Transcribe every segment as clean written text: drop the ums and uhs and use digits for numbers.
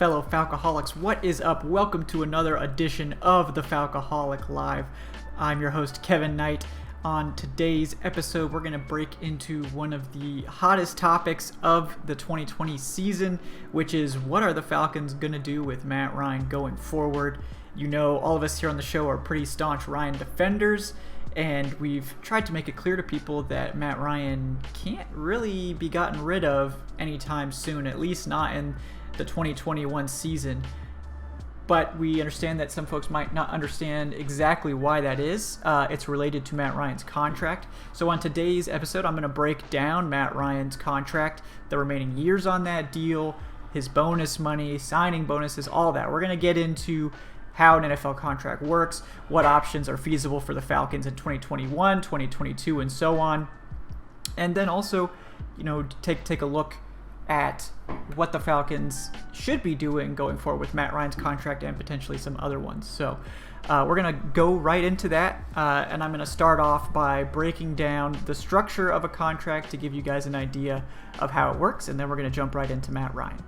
fellow Falcoholics. What is up? Welcome to another edition of the Falcoholic Live. I'm your host, Kevin Knight. On today's episode, we're going to break into one of the hottest topics of the 2020 season, which is what are the Falcons going to do with Matt Ryan going forward? You know, all of us here on the show are pretty staunch Ryan defenders, and we've tried to make it clear to people that Matt Ryan can't really be gotten rid of anytime soon, at least not in the 2021 season. But we understand that some folks might not understand exactly why that is. It's related to Matt Ryan's contract. So on today's episode, I'm going to break down Matt Ryan's contract, the remaining years on that deal, his bonus money, signing bonuses, all that. We're going to get into how an NFL contract works, what options are feasible for the Falcons in 2021, 2022, and so on. And then also, you know, take a look at what the Falcons should be doing going forward with Matt Ryan's contract and potentially some other ones. So we're going to go right into that, and I'm going to start off by breaking down the structure of a contract to give you guys an idea of how it works, and then we're going to jump right into Matt Ryan.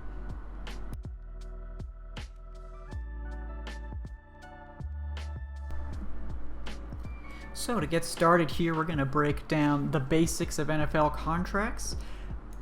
So to get started here, we're going to break down the basics of NFL contracts.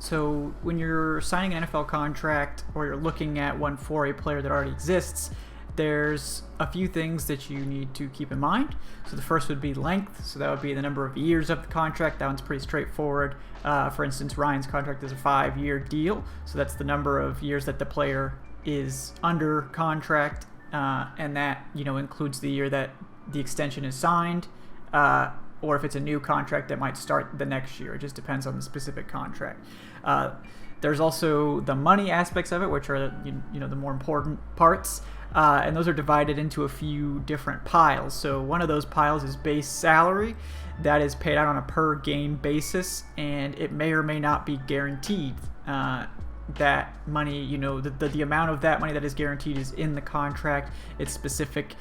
So when you're signing an NFL contract or you're looking at one for a player that already exists, there's a few things that you need to keep in mind. So the first would be length. So that would be the number of years of the contract. That one's pretty straightforward. For instance, Ryan's contract is a 5-year deal. So that's the number of years that the player is under contract. And that, you know, includes the year that the extension is signed. Or if it's a new contract that might start the next year. It just depends on the specific contract. There's also the money aspects of it, which are you know the more important parts, and those are divided into a few different piles. So one of those piles is base salary. That is paid out on a per game basis, and it may or may not be guaranteed. That money, you know, the amount of that money that is guaranteed is in the contract. It's specific.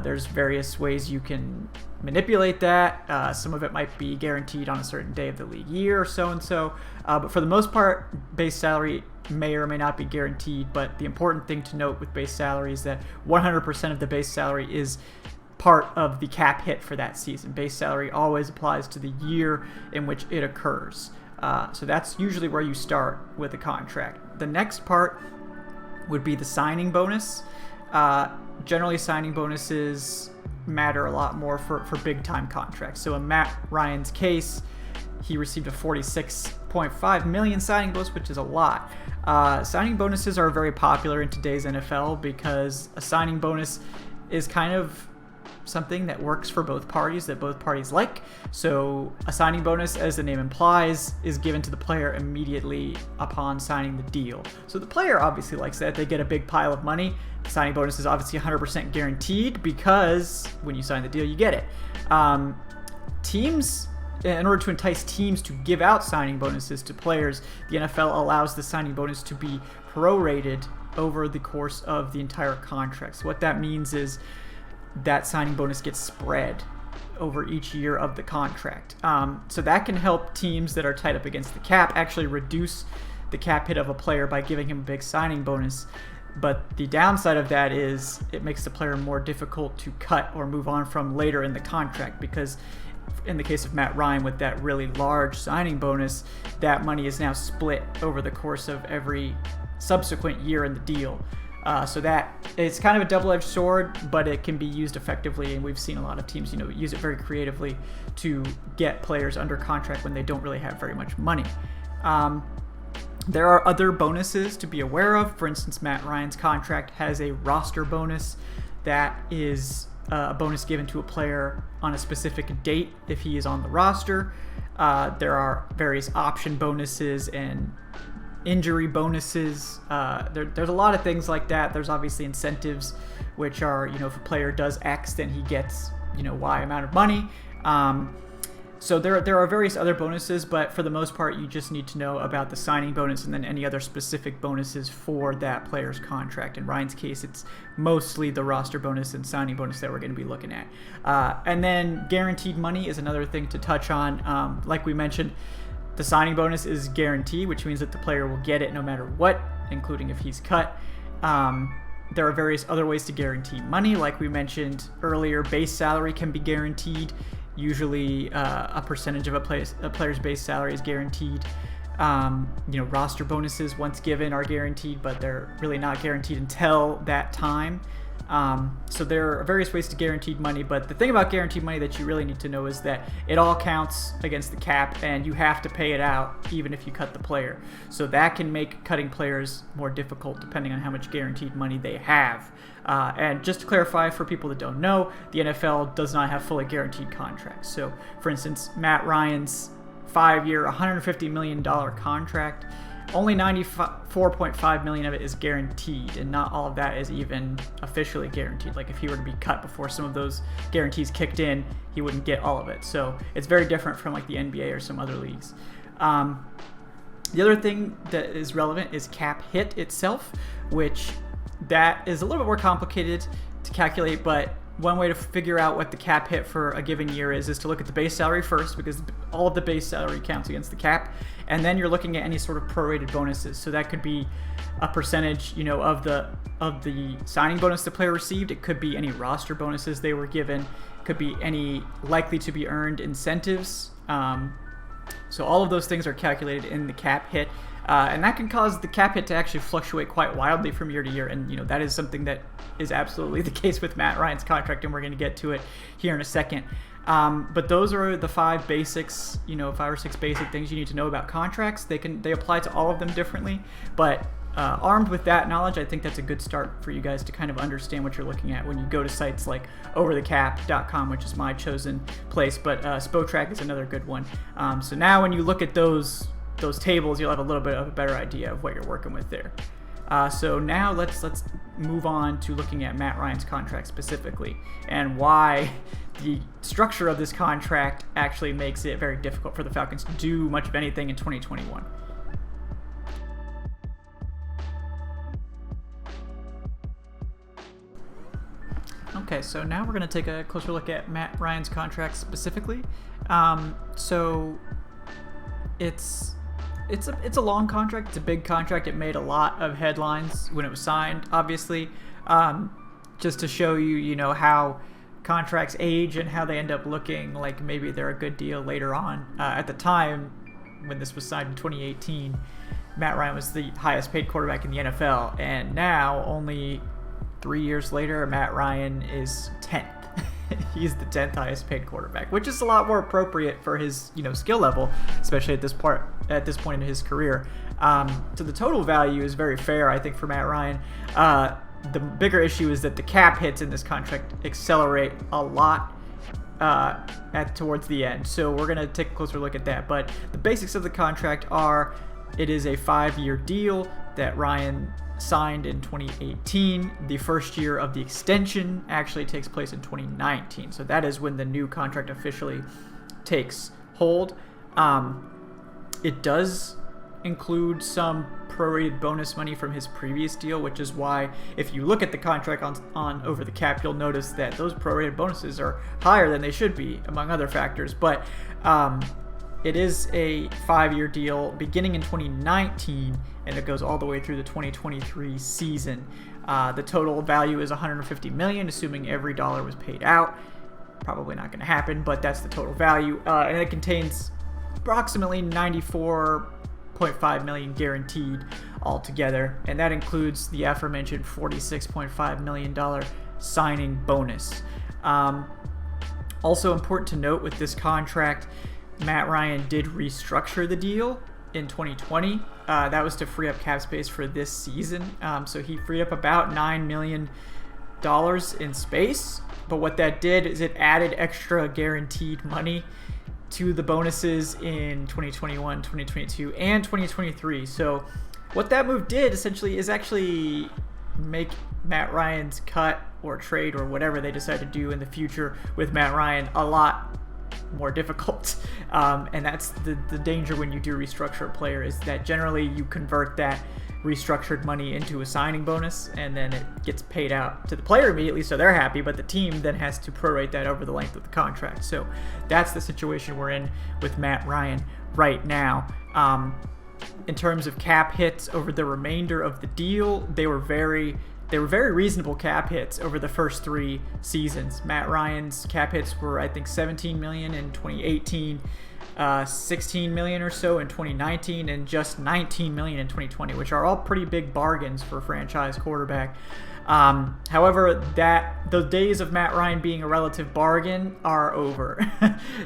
There's various ways you can manipulate that. Some of it might be guaranteed on a certain day of the league year or so-and-so. But for the most part, base salary may or may not be guaranteed. But the important thing to note with base salary is that 100% of the base salary is part of the cap hit for that season. Base salary always applies to the year in which it occurs. So that's usually where you start with a contract. The next part would be the signing bonus. Generally, signing bonuses matter a lot more for big-time contracts. So in Matt Ryan's case, he received a $46.5 million signing bonus, which is a lot. Signing bonuses are very popular in today's NFL because a signing bonus is kind of something that works for both parties, that both parties like. So a signing bonus, as the name implies, is given to the player immediately upon signing the deal. So the player obviously likes that. They get a big pile of money. The signing bonus is obviously 100% guaranteed because when you sign the deal, you get it. Teams, in order to entice teams to give out signing bonuses to players, the NFL allows the signing bonus to be prorated over the course of the entire contract. So what that means is that signing bonus gets spread over each year of the contract. So that can help teams that are tied up against the cap actually reduce the cap hit of a player by giving him a big signing bonus. But the downside of that is it makes the player more difficult to cut or move on from later in the contract, because in the case of Matt Ryan with that really large signing bonus, that money is now split over the course of every subsequent year in the deal. So that it's kind of a double-edged sword, but it can be used effectively, and we've seen a lot of teams, you know, use it very creatively to get players under contract when they don't really have very much money. There are other bonuses to be aware of. For instance, Matt Ryan's contract has a roster bonus. That is a bonus given to a player on a specific date if he is on the roster. There are various option bonuses and injury bonuses. There's a lot of things like that. There's obviously incentives, which are, you know, if a player does X, then he gets, you know, Y amount of money. So there are various other bonuses, but for the most part, you just need to know about the signing bonus and then any other specific bonuses for that player's contract. In Ryan's case, it's mostly the roster bonus and signing bonus that we're going to be looking at. And then guaranteed money is another thing to touch on. Like we mentioned, the signing bonus is guaranteed, which means that the player will get it no matter what, including if he's cut. There are various other ways to guarantee money. Like we mentioned earlier, base salary can be guaranteed. Usually a percentage of a player's base salary is guaranteed. Roster bonuses, once given, are guaranteed, but they're really not guaranteed until that time. So there are various ways to guaranteed money, but the thing about guaranteed money that you really need to know is that it all counts against the cap, and you have to pay it out even if you cut the player. So that can make cutting players more difficult depending on how much guaranteed money they have. And just to clarify for people that don't know, the NFL does not have fully guaranteed contracts. So for instance, Matt Ryan's 5-year, $150 million contract, only $94.5 million of it is guaranteed, and not all of that is even officially guaranteed. Like if he were to be cut before some of those guarantees kicked in, he wouldn't get all of it. So it's very different from like the NBA or some other leagues. The other thing that is relevant is cap hit itself, which that is a little bit more complicated to calculate, but one way to figure out what the cap hit for a given year is to look at the base salary first, because all of the base salary counts against the cap, and then you're looking at any sort of prorated bonuses. So that could be a percentage, of the signing bonus the player received. It could be any roster bonuses they were given. It could be any likely to be earned incentives. So all of those things are calculated in the cap hit. And that can cause the cap hit to actually fluctuate quite wildly from year to year. And, that is something that is absolutely the case with Matt Ryan's contract, and we're going to get to it here in a second. But those are the 5 basics, 5 or 6 basic things you need to know about contracts. They apply to all of them differently, but armed with that knowledge, I think that's a good start for you guys to kind of understand what you're looking at when you go to sites like overthecap.com, which is my chosen place, but Spotrac is another good one. So now when you look at those tables, you'll have a little bit of a better idea of what you're working with there. So now let's move on to looking at Matt Ryan's contract specifically, and why the structure of this contract actually makes it very difficult for the Falcons to do much of anything in 2021. Okay, so now we're going to take a closer look at Matt Ryan's contract specifically. So it's a long contract. It's a big contract. It made a lot of headlines when it was signed, obviously. Just to show you, how contracts age and how they end up looking like maybe they're a good deal later on. At the time when this was signed in 2018, Matt Ryan was the highest paid quarterback in the NFL, and now only 3 years later, Matt Ryan is 10th. He's the 10th highest paid quarterback, which is a lot more appropriate for his, skill level, especially at this point in his career. So the total value is very fair, I think, for Matt Ryan. The bigger issue is that the cap hits in this contract accelerate a lot towards the end. So we're going to take a closer look at that. But the basics of the contract are: it is a 5-year deal that Ryan signed in 2018. The first year of the extension actually takes place in 2019. So that is when the new contract officially takes hold. It does include some prorated bonus money from his previous deal, which is why if you look at the contract on Over the Cap, you'll notice that those prorated bonuses are higher than they should be, among other factors. But it is a 5-year deal beginning in 2019, and it goes all the way through the 2023 season. The total value is $150 million, assuming every dollar was paid out. Probably not going to happen, but that's the total value. And it contains approximately $94.5 million guaranteed altogether, and that includes the aforementioned $46.5 million signing bonus. Also important to note with this contract, Matt Ryan did restructure the deal in 2020. That was to free up cap space for this season. So he freed up about $9 million in space. But what that did is it added extra guaranteed money to the bonuses in 2021, 2022, and 2023. So what that move did essentially is actually make Matt Ryan's cut or trade or whatever they decide to do in the future with Matt Ryan a lot more difficult. And that's the danger when you do restructure a player, is that generally you convert that restructured money into a signing bonus, and then it gets paid out to the player immediately, so they're happy, but the team then has to prorate that over the length of the contract. So that's the situation we're in with Matt Ryan right now. in terms of cap hits over the remainder of the deal, they were very reasonable cap hits over the first 3 seasons. Matt Ryan's cap hits were, I think, $17 million in 2018, $16 million or so in 2019, and just $19 million in 2020, which are all pretty big bargains for a franchise quarterback. However, the days of Matt Ryan being a relative bargain are over.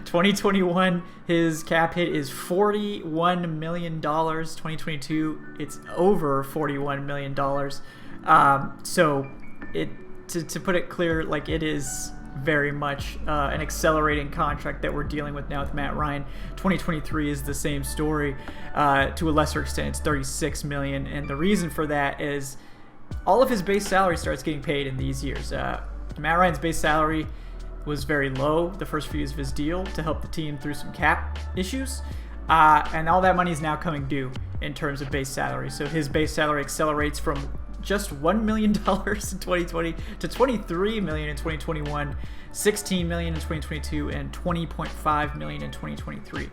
2021, his cap hit is $41 million. 2022, it's over $41 million. So to put it clear, like, it is very much an accelerating contract that we're dealing with now with Matt Ryan. 2023 is the same story. To a lesser extent, it's $36 million, and the reason for that is all of his base salary starts getting paid in these years. Matt Ryan's base salary was very low the first few years of his deal to help the team through some cap issues, and all that money is now coming due in terms of base salary. So his base salary accelerates from just $1 million in 2020 to $23 million in 2021, $16 million in 2022, and $20.5 million in 2023.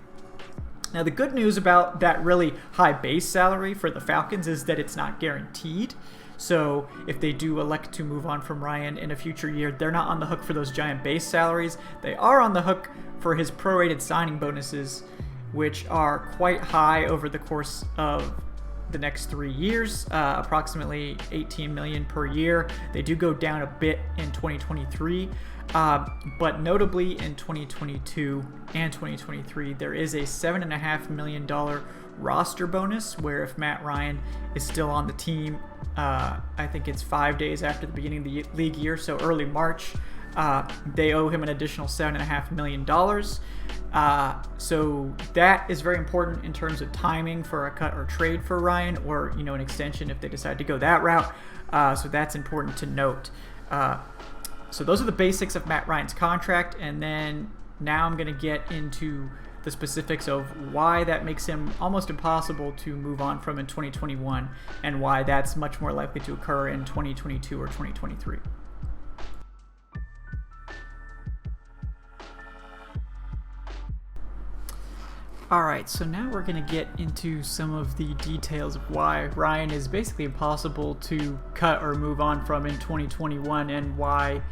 Now, the good news about that really high base salary for the Falcons is that it's not guaranteed. So if they do elect to move on from Ryan in a future year, they're not on the hook for those giant base salaries. They are on the hook for his prorated signing bonuses, which are quite high over the course of the next 3 years, approximately $18 million per year. They do go down a bit in 2023, but notably in 2022 and 2023, there is a $7.5 million roster bonus where if Matt Ryan is still on the team, I think it's 5 days after the beginning of the league year, so early March, they owe him an additional $7.5 million. So that is very important in terms of timing for a cut or trade for Ryan, or an extension if they decide to go that route. So that's important to note. So those are the basics of Matt Ryan's contract, and then now I'm going to get into the specifics of why that makes him almost impossible to move on from in 2021, and why that's much more likely to occur in 2022 or 2023. Alright, so now we're going to get into some of the details of why Ryan is basically impossible to cut or move on from in 2021, and why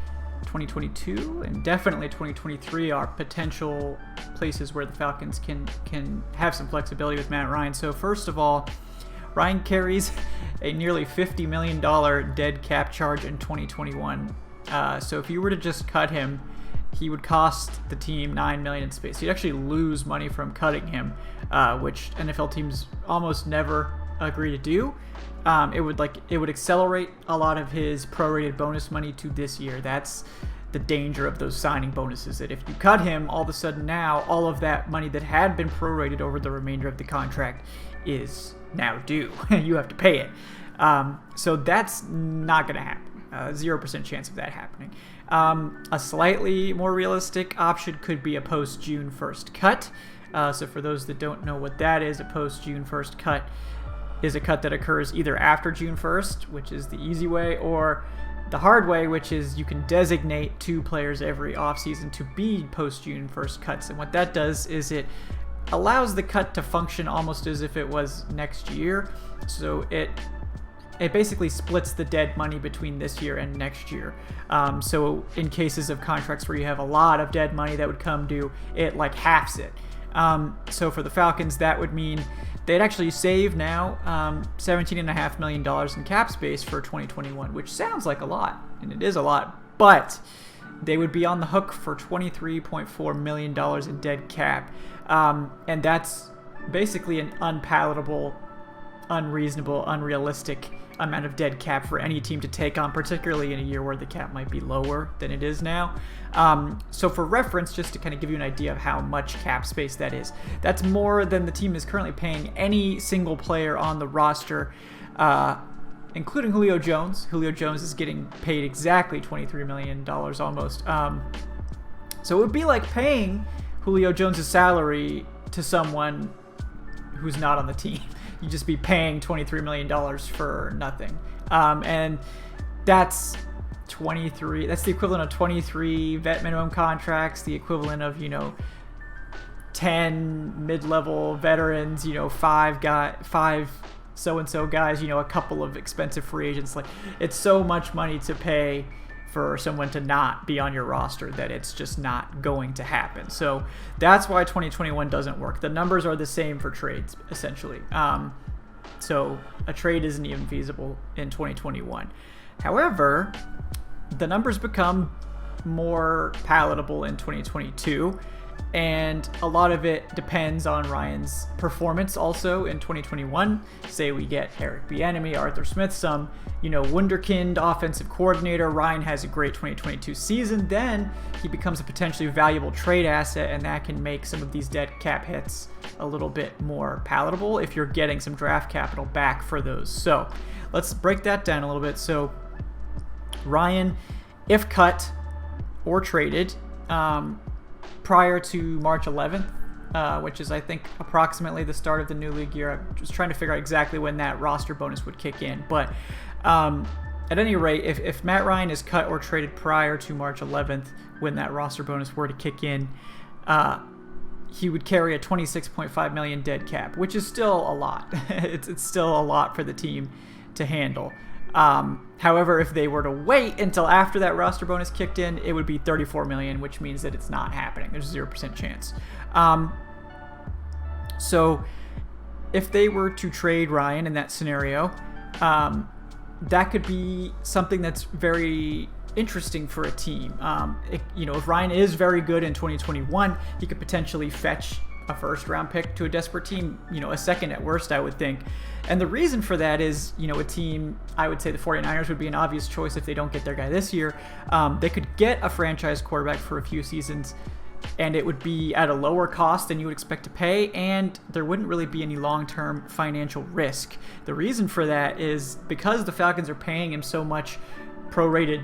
2022 and definitely 2023 are potential places where the Falcons can have some flexibility with Matt Ryan. So first of all, Ryan carries a nearly $50 million dead cap charge in 2021. So if you were to just cut him, he would cost the team $9 million in space. You'd actually lose money from cutting him, which NFL teams almost never agree to do. It would accelerate a lot of his prorated bonus money to this year. That's the danger of those signing bonuses, that if you cut him, all of a sudden now all of that money that had been prorated over the remainder of the contract is now due. You have to pay it. So that's not going to happen. 0% chance of that happening. A slightly more realistic option could be a post-June 1st cut. So for those that don't know what that is, a post-June 1st cut is a cut that occurs either after June 1st, which is the easy way, or the hard way, which is you can designate 2 players every offseason to be post-June 1st cuts. And what that does is it allows the cut to function almost as if it was next year. So it basically splits the dead money between this year and next year. So in cases of contracts where you have a lot of dead money that would come due, it like halves it. So for the Falcons, that would mean they'd actually save now $17.5 million in cap space for 2021, which sounds like a lot, and it is a lot, but they would be on the hook for $23.4 million in dead cap. And that's basically an unpalatable, unreasonable, unrealistic amount of dead cap for any team to take on, particularly in a year where the cap might be lower than it is now. So for reference, just to kind of give you an idea of how much cap space that is, that's more than the team is currently paying any single player on the roster, including Julio Jones. Julio Jones is getting paid exactly $23 million almost. So it would be like paying Julio Jones' salary to someone who's not on the team. You'd just be paying $23 million for nothing. And that's 23. That's the equivalent of 23 vet minimum contracts, the equivalent of, $10 10 mid-level veterans, five so-and-so guys, a couple of expensive free agents. Like, it's so much money to pay for someone to not be on your roster that it's just not going to happen. So that's why 2021 doesn't work. The numbers are the same for trades, essentially. So a trade isn't even feasible in 2021. However, the numbers become more palatable in 2022, and a lot of it depends on Ryan's performance also in 2021. Say we get Eric Bieniemy, Arthur Smith, some, wunderkind offensive coordinator. Ryan has a great 2022 season. Then he becomes a potentially valuable trade asset, and that can make some of these dead cap hits a little bit more palatable if you're getting some draft capital back for those. So let's break that down a little bit. So Ryan, if cut or traded, prior to March 11th, which is, I think, approximately the start of the new league year. I'm just trying to figure out exactly when that roster bonus would kick in. But at any rate, if Matt Ryan is cut or traded prior to March 11th, when that roster bonus were to kick in, he would carry a $26.5 million dead cap, which is still a lot. It's still a lot for the team to handle. However, if they were to wait until after that roster bonus kicked in, it would be $34 million, which means that it's not happening. There's a 0% chance. So if they were to trade Ryan in that scenario, that could be something that's very interesting for a team. If Ryan is very good in 2021, he could potentially fetch a first-round pick to a desperate team, a second at worst, I would think. And the reason for that is, a team, I would say the 49ers would be an obvious choice if they don't get their guy this year. They could get a franchise quarterback for a few seasons, and it would be at a lower cost than you would expect to pay, and there wouldn't really be any long-term financial risk. The reason for that is because the Falcons are paying him so much prorated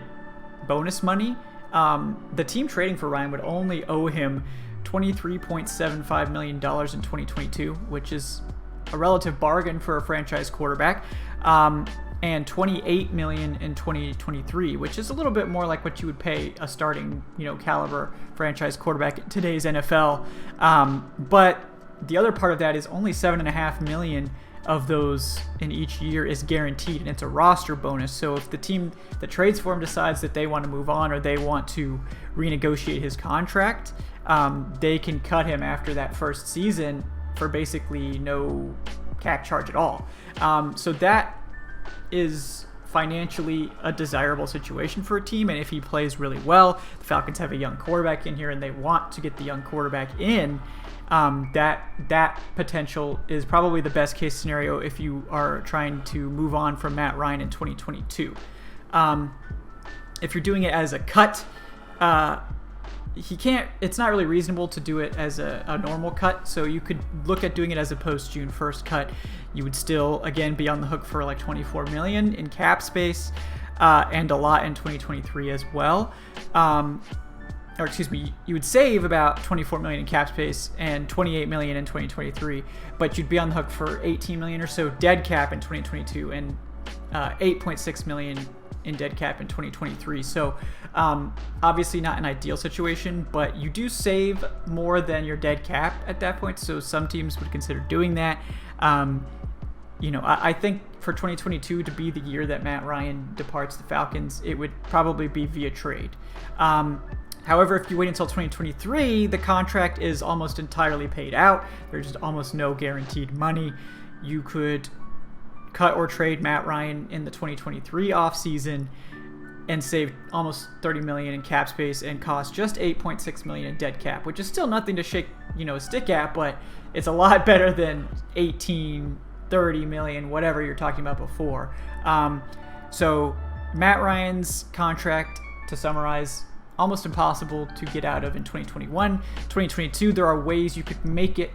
bonus money, the team trading for Ryan would only owe him $23.75 million in 2022, which is a relative bargain for a franchise quarterback, and $28 million in 2023, which is a little bit more like what you would pay a starting, caliber franchise quarterback in today's NFL. But the other part of that is only $7.5 million of those in each year is guaranteed, and it's a roster bonus. So if the team that trades for him decides that they want to move on or they want to renegotiate his contract, they can cut him after that first season for basically no cap charge at all. So that is financially a desirable situation for a team, and if he plays really well, the Falcons have a young quarterback in here and they want to get the young quarterback in, that potential is probably the best case scenario if you are trying to move on from Matt Ryan in 2022. If you're doing it as a cut, it's not really reasonable to do it as a normal cut, so you could look at doing it as a post-June 1st cut. You would still, again, be on the hook for like $24 million in cap space, and a lot in 2023 as well. You would save about $24 million in cap space and $28 million in 2023, but you'd be on the hook for $18 million or so dead cap in 2022 and $8.6 million in dead cap in 2023. So obviously not an ideal situation, but you do save more than your dead cap at that point. So some teams would consider doing that. I think for 2022 to be the year that Matt Ryan departs the Falcons, it would probably be via trade. However, if you wait until 2023, the contract is almost entirely paid out. There's almost no guaranteed money. You could cut or trade Matt Ryan in the 2023 offseason and save almost $30 million in cap space and cost just $8.6 million in dead cap, which is still nothing to shake, a stick at, but it's a lot better than 18, 30 million, whatever you're talking about before. So Matt Ryan's contract, to summarize, almost impossible to get out of in 2021. 2022, there are ways you could make it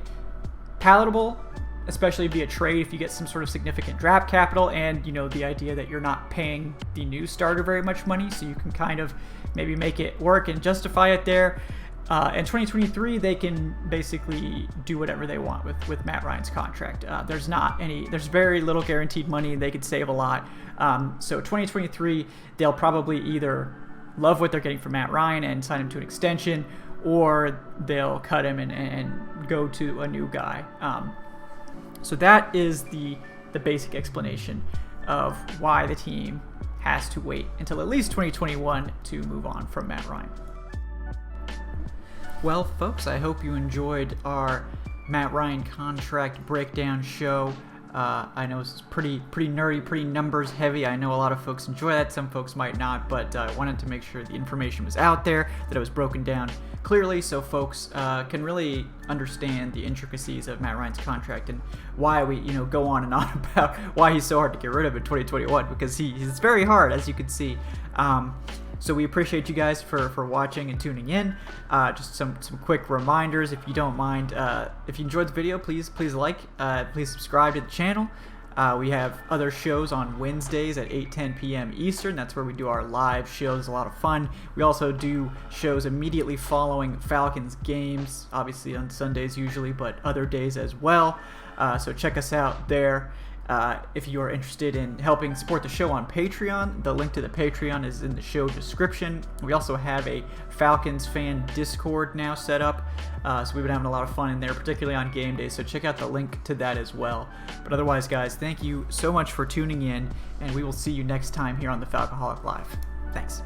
palatable, especially via trade if you get some sort of significant draft capital and, the idea that you're not paying the new starter very much money, so you can kind of maybe make it work and justify it there. In 2023, they can basically do whatever they want with Matt Ryan's contract. There's very little guaranteed money. They could save a lot. So 2023, they'll probably either love what they're getting from Matt Ryan and sign him to an extension, or they'll cut him and go to a new guy. So that is the basic explanation of why the team has to wait until at least 2021 to move on from Matt Ryan. Well, folks, I hope you enjoyed our Matt Ryan contract breakdown show. I know this is pretty nerdy, pretty numbers heavy. I know a lot of folks enjoy that. Some folks might not, but I wanted to make sure the information was out there, that it was broken down clearly, so folks can really understand the intricacies of Matt Ryan's contract and why we, go on and on about why he's so hard to get rid of in 2021, because he's very hard, as you can see. So we appreciate you guys for watching and tuning in. Just some quick reminders, if you don't mind. If you enjoyed the video, please like, please subscribe to the channel. We have other shows on Wednesdays at 8:10 p.m. Eastern. That's where we do our live shows. It's a lot of fun. We also do shows immediately following Falcons games, obviously on Sundays usually, but other days as well. So check us out there. If you are interested in helping support the show on Patreon, the link to the Patreon is in the show description. We also have a Falcons fan Discord now set up, so we've been having a lot of fun in there, particularly on game day, so check out the link to that as well. But otherwise, guys, thank you so much for tuning in, and we will see you next time here on the Falcoholic Live. Thanks.